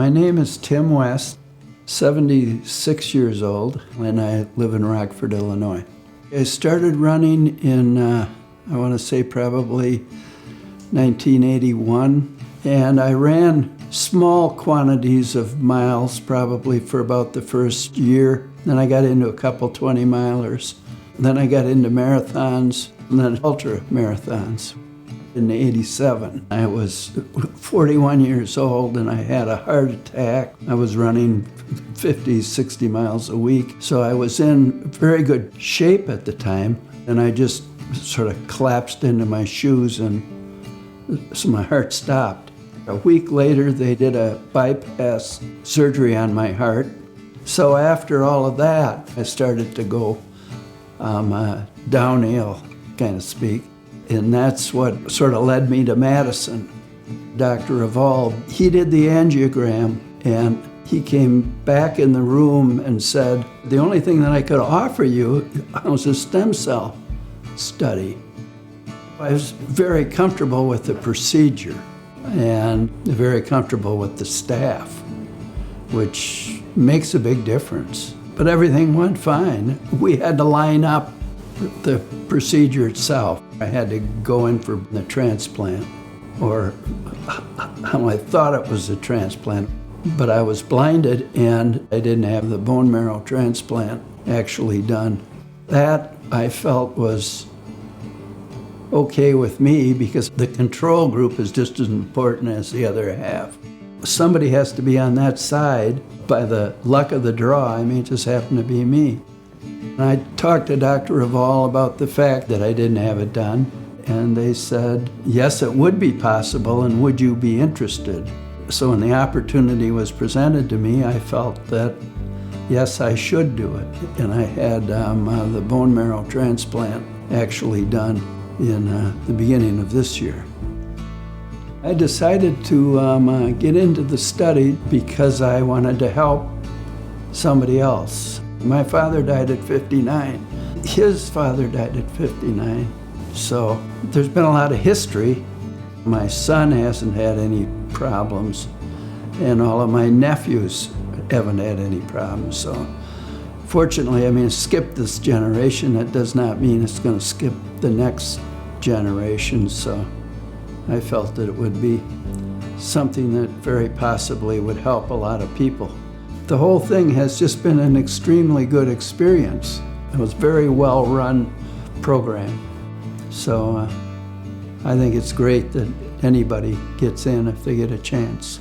My name is Tim West, 76 years old, and I live in Rockford, Illinois. I started running in, I want to say probably 1981, and I ran small quantities of miles probably for about the first year. Then I got into a couple 20-milers. Then I got into marathons, and then ultra marathons. In '87, I was 41 years old and I had a heart attack. I was running 50, 60 miles a week. So I was in very good shape at the time, and I just sort of collapsed into my shoes, and so my heart stopped. A week later, they did a bypass surgery on my heart. So after all of that, I started to go downhill, kind of speak. And that's what sort of led me to Madison. Dr. Reval, he did the angiogram, and he came back in the room and said, the only thing that I could offer you was a stem cell study. I was very comfortable with the procedure and very comfortable with the staff, which makes a big difference. But everything went fine. We had to line up the procedure itself. I had to go in for the transplant, or I thought it was a transplant, but I was blinded and I didn't have the bone marrow transplant actually done. That I felt was okay with me because the control group is just as important as the other half. Somebody has to be on that side. By the luck of the draw, I mean, it just happened to be me. I talked to Dr. Reval about the fact that I didn't have it done, and they said, yes, it would be possible, and would you be interested? So when the opportunity was presented to me, I felt that, yes, I should do it. And I had the bone marrow transplant actually done in the beginning of this year. I decided to get into the study because I wanted to help somebody else. My father died at 59. His father died at 59. So there's been a lot of history. My son hasn't had any problems, and all of my nephews haven't had any problems. So fortunately, I mean, skip this generation. That does not mean it's going to skip the next generation. So I felt that it would be something that very possibly would help a lot of people. The whole thing has just been an extremely good experience. It was a very well-run program. So I think it's great that anybody gets in if they get a chance.